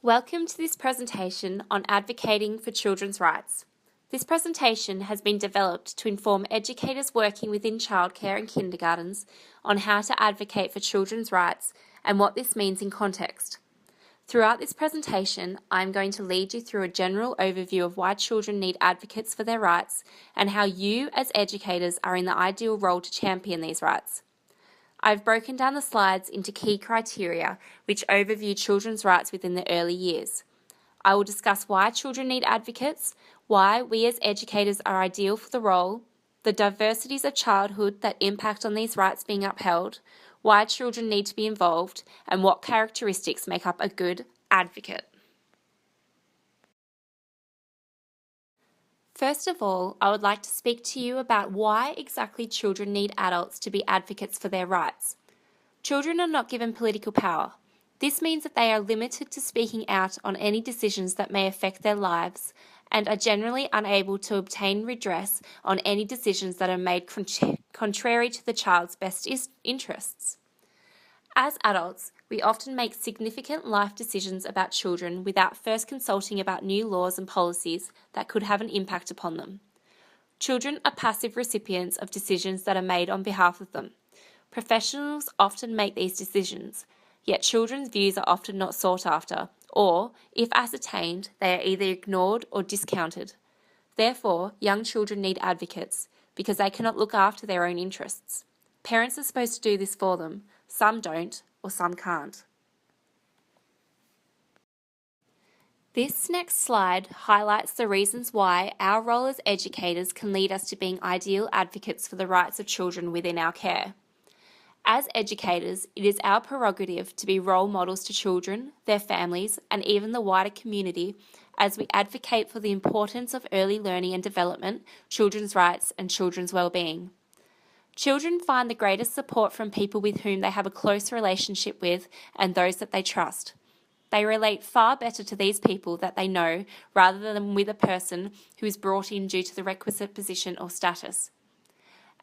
Welcome to this presentation on advocating for children's rights. This presentation has been developed to inform educators working within childcare and kindergartens on how to advocate for children's rights and what this means in context. Throughout this presentation, I'm going to lead you through a general overview of why children need advocates for their rights and how you as educators are in the ideal role to champion these rights. I've broken down the slides into key criteria which overview children's rights within the early years. I will discuss why children need advocates, why we as educators are ideal for the role, the diversities of childhood that impact on these rights being upheld, why children need to be involved, and what characteristics make up a good advocate. First of all, I would like to speak to you about why exactly children need adults to be advocates for their rights. Children are not given political power. This means that they are limited to speaking out on any decisions that may affect their lives and are generally unable to obtain redress on any decisions that are made contrary to the child's best interests. As adults, we often make significant life decisions about children without first consulting about new laws and policies that could have an impact upon them. Children are passive recipients of decisions that are made on behalf of them. Professionals often make these decisions, yet children's views are often not sought after, or, if ascertained, they are either ignored or discounted. Therefore, young children need advocates because they cannot look after their own interests. Parents are supposed to do this for them. Some don't, or some can't. This next slide highlights the reasons why our role as educators can lead us to being ideal advocates for the rights of children within our care. As educators, it is our prerogative to be role models to children, their families, and even the wider community as we advocate for the importance of early learning and development, children's rights, and children's well-being. Children find the greatest support from people with whom they have a close relationship with and those that they trust. They relate far better to these people that they know rather than with a person who is brought in due to the requisite position or status.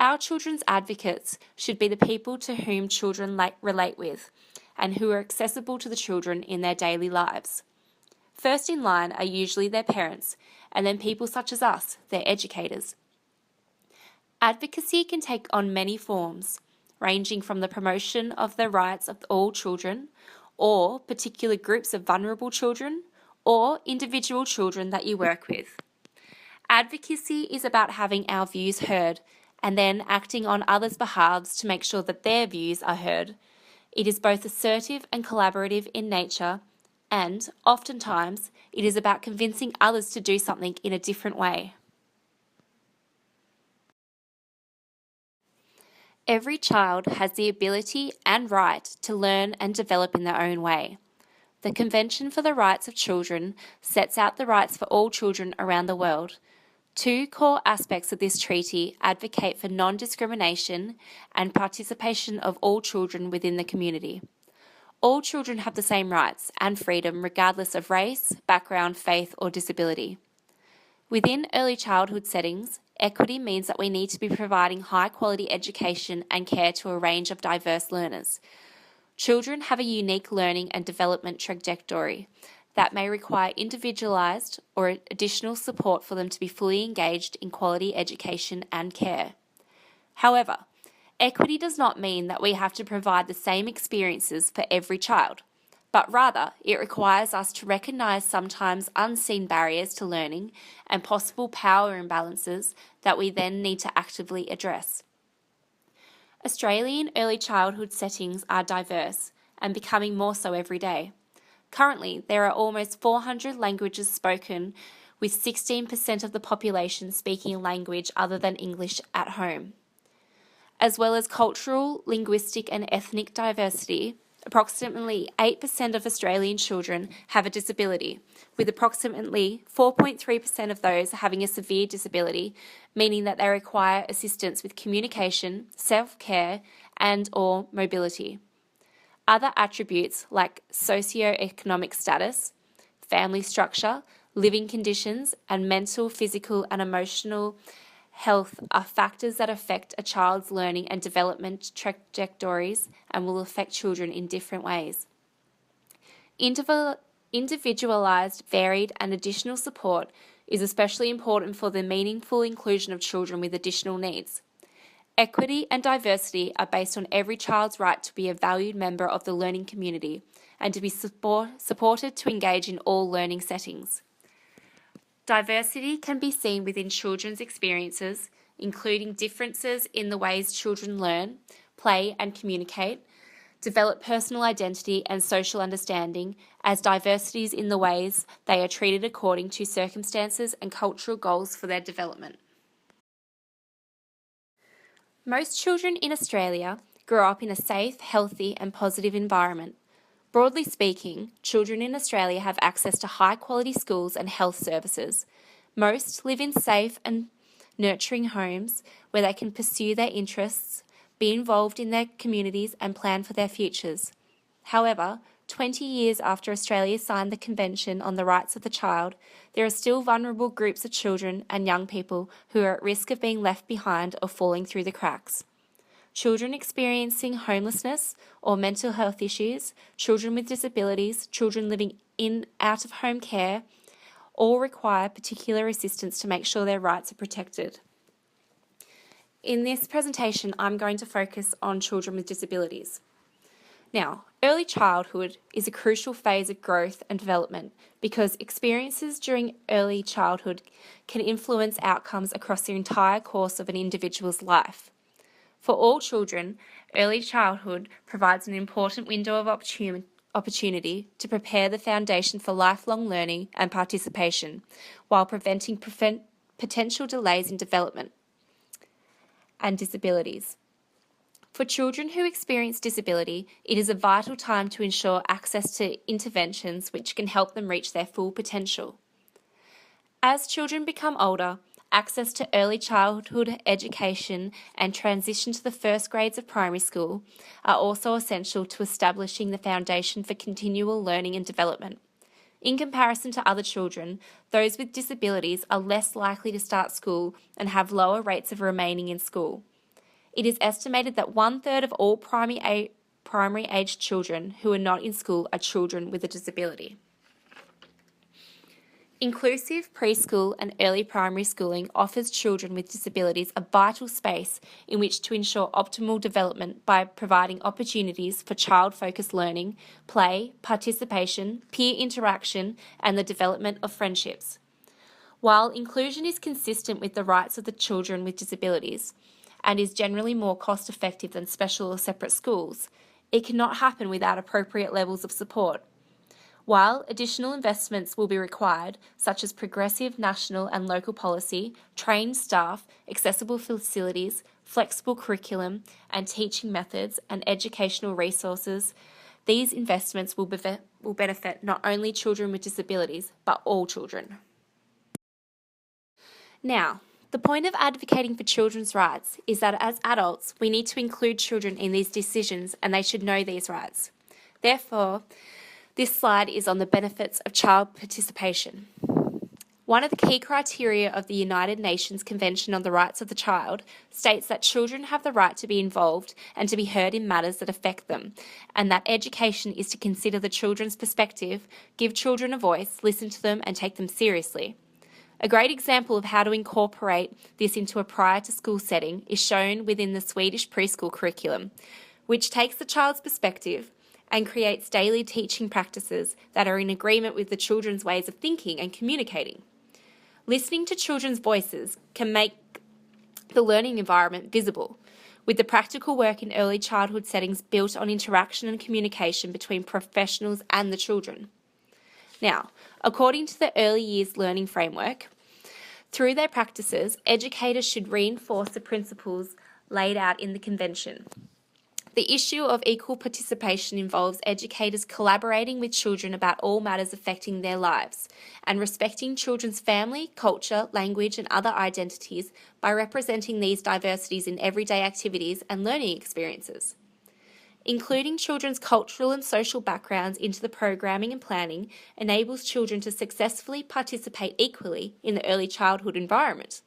Our children's advocates should be the people to whom children relate with and who are accessible to the children in their daily lives. First in line are usually their parents, and then people such as us, their educators. Advocacy can take on many forms, ranging from the promotion of the rights of all children, or particular groups of vulnerable children, or individual children that you work with. Advocacy is about having our views heard and then acting on others' behalves to make sure that their views are heard. It is both assertive and collaborative in nature, and oftentimes it is about convincing others to do something in a different way. Every child has the ability and right to learn and develop in their own way. The Convention for the Rights of Children sets out the rights for all children around the world. Two core aspects of this treaty advocate for non-discrimination and participation of all children within the community. All children have the same rights and freedom regardless of race, background, faith, or disability. Within early childhood settings, equity means that we need to be providing high-quality education and care to a range of diverse learners. Children have a unique learning and development trajectory that may require individualised or additional support for them to be fully engaged in quality education and care. However, equity does not mean that we have to provide the same experiences for every child, but rather it requires us to recognise sometimes unseen barriers to learning and possible power imbalances that we then need to actively address. Australian early childhood settings are diverse and becoming more so every day. Currently, there are almost 400 languages spoken, with 16% of the population speaking a language other than English at home. As well as cultural, linguistic and ethnic diversity, approximately 8% of Australian children have a disability, with approximately 4.3% of those having a severe disability, meaning that they require assistance with communication, self-care and/or mobility. Other attributes like socio-economic status, family structure, living conditions, and mental, physical and emotional health are factors that affect a child's learning and development trajectories and will affect children in different ways. Individualised, varied, and additional support is especially important for the meaningful inclusion of children with additional needs. Equity and diversity are based on every child's right to be a valued member of the learning community and to be supported to engage in all learning settings. Diversity can be seen within children's experiences, including differences in the ways children learn, play, and communicate, develop personal identity and social understanding, as diversities in the ways they are treated according to circumstances and cultural goals for their development. Most children in Australia grow up in a safe, healthy, and positive environment. Broadly speaking, children in Australia have access to high-quality schools and health services. Most live in safe and nurturing homes where they can pursue their interests, be involved in their communities, and plan for their futures. However, 20 years after Australia signed the Convention on the Rights of the Child, there are still vulnerable groups of children and young people who are at risk of being left behind or falling through the cracks. Children experiencing homelessness or mental health issues, children with disabilities, children living in out-of-home care, all require particular assistance to make sure their rights are protected. In this presentation, I'm going to focus on children with disabilities. Now, early childhood is a crucial phase of growth and development because experiences during early childhood can influence outcomes across the entire course of an individual's life. For all children, early childhood provides an important window of opportunity to prepare the foundation for lifelong learning and participation while preventing potential delays in development and disabilities. For children who experience disability, it is a vital time to ensure access to interventions which can help them reach their full potential. As children become older, access to early childhood education and transition to the first grades of primary school are also essential to establishing the foundation for continual learning and development. In comparison to other children, those with disabilities are less likely to start school and have lower rates of remaining in school. It is estimated that 1/3 of all primary-aged children who are not in school are children with a disability. Inclusive preschool and early primary schooling offers children with disabilities a vital space in which to ensure optimal development by providing opportunities for child-focused learning, play, participation, peer interaction, and the development of friendships. While inclusion is consistent with the rights of the children with disabilities and is generally more cost-effective than special or separate schools, it cannot happen without appropriate levels of support. While additional investments will be required, such as progressive national and local policy, trained staff, accessible facilities, flexible curriculum and teaching methods, and educational resources, these investments will benefit not only children with disabilities, but all children. Now, the point of advocating for children's rights is that as adults, we need to include children in these decisions and they should know these rights. Therefore, this slide is on the benefits of child participation. One of the key criteria of the United Nations Convention on the Rights of the Child states that children have the right to be involved and to be heard in matters that affect them, and that education is to consider the children's perspective, give children a voice, listen to them, and take them seriously. A great example of how to incorporate this into a prior-to-school setting is shown within the Swedish preschool curriculum, which takes the child's perspective and creates daily teaching practices that are in agreement with the children's ways of thinking and communicating. Listening to children's voices can make the learning environment visible, with the practical work in early childhood settings built on interaction and communication between professionals and the children. Now, according to the Early Years Learning Framework, through their practices, educators should reinforce the principles laid out in the Convention. The issue of equal participation involves educators collaborating with children about all matters affecting their lives and respecting children's family, culture, language, and other identities by representing these diversities in everyday activities and learning experiences. Including children's cultural and social backgrounds into the programming and planning enables children to successfully participate equally in the early childhood environment.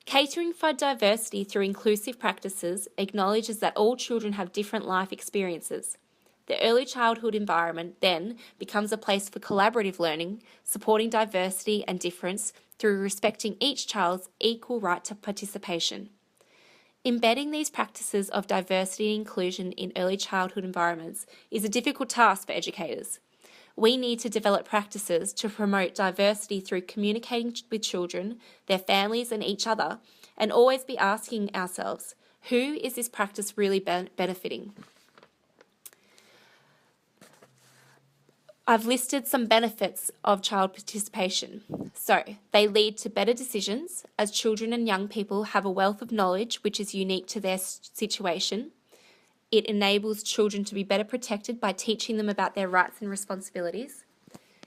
Catering for diversity through inclusive practices acknowledges that all children have different life experiences. The early childhood environment then becomes a place for collaborative learning, supporting diversity and difference through respecting each child's equal right to participation. Embedding these practices of diversity and inclusion in early childhood environments is a difficult task for educators. We need to develop practices to promote diversity through communicating with children, their families, and each other, and always be asking ourselves, who is this practice really benefiting? I've listed some benefits of child participation. So, they lead to better decisions as children and young people have a wealth of knowledge which is unique to their situation. It enables children to be better protected by teaching them about their rights and responsibilities.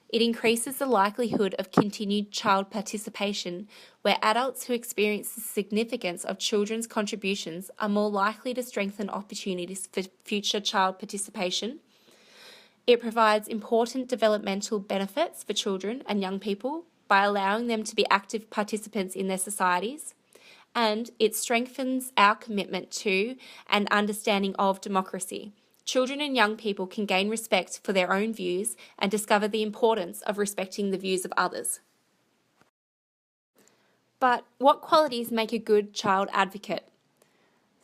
It increases the likelihood of continued child participation, where adults who experience the significance of children's contributions are more likely to strengthen opportunities for future child participation. It provides important developmental benefits for children and young people by allowing them to be active participants in their societies. And it strengthens our commitment to and understanding of democracy. Children and young people can gain respect for their own views and discover the importance of respecting the views of others. But what qualities make a good child advocate?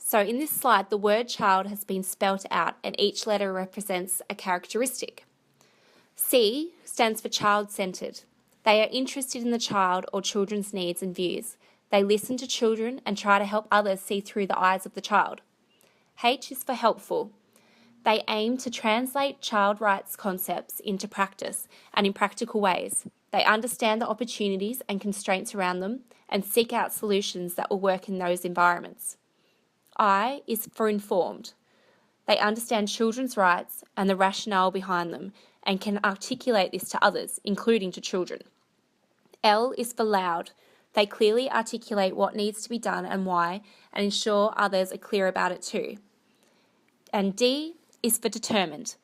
So in this slide, the word child has been spelt out and each letter represents a characteristic. C stands for child-centred. They are interested in the child or children's needs and views. They listen to children and try to help others see through the eyes of the child. H is for helpful. They aim to translate child rights concepts into practice and in practical ways. They understand the opportunities and constraints around them and seek out solutions that will work in those environments. I is for informed. They understand children's rights and the rationale behind them and can articulate this to others, including to children. L is for loud. They clearly articulate what needs to be done and why, and ensure others are clear about it too. And D is for determined.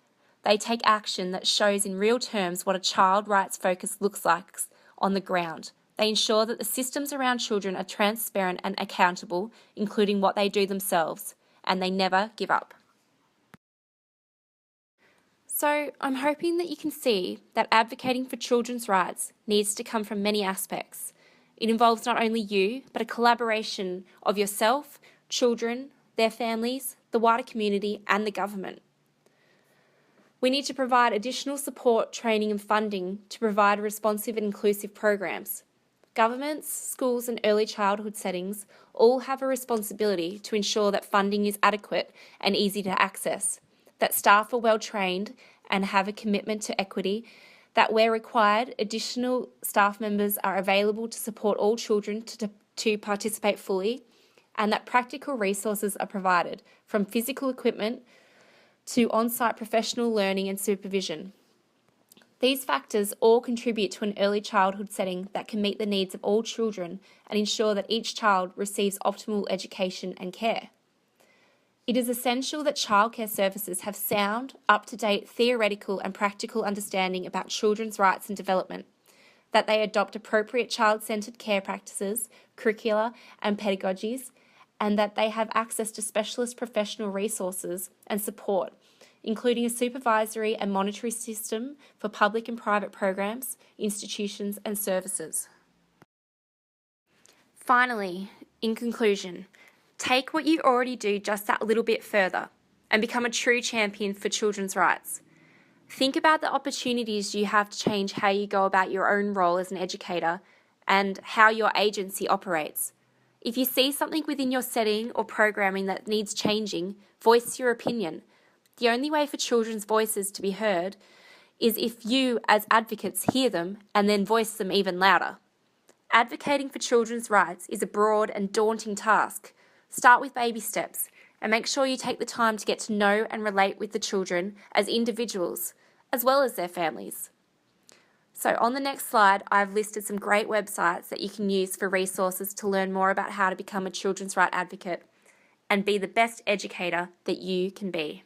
They take action that shows in real terms what a child rights focus looks like on the ground. They ensure that the systems around children are transparent and accountable, including what they do themselves, and they never give up. So I'm hoping that you can see that advocating for children's rights needs to come from many aspects. It involves not only you, but a collaboration of yourself, children, their families, the wider community, and the government. We need to provide additional support, training, and funding to provide responsive and inclusive programs. Governments, schools, and early childhood settings all have a responsibility to ensure that funding is adequate and easy to access, that staff are well trained and have a commitment to equity, that where required, additional staff members are available to support all children to participate fully, and that practical resources are provided, from physical equipment to on-site professional learning and supervision. These factors all contribute to an early childhood setting that can meet the needs of all children and ensure that each child receives optimal education and care. It is essential that childcare services have sound, up-to-date theoretical and practical understanding about children's rights and development, that they adopt appropriate child-centred care practices, curricula and pedagogies, and that they have access to specialist professional resources and support, including a supervisory and monitoring system for public and private programs, institutions and services. Finally, in conclusion, take what you already do just that little bit further and become a true champion for children's rights. Think about the opportunities you have to change how you go about your own role as an educator and how your agency operates. If you see something within your setting or programming that needs changing, voice your opinion. The only way for children's voices to be heard is if you, as advocates, hear them and then voice them even louder. Advocating for children's rights is a broad and daunting task. Start with baby steps and make sure you take the time to get to know and relate with the children as individuals, as well as their families. So on the next slide, I've listed some great websites that you can use for resources to learn more about how to become a children's rights advocate and be the best educator that you can be.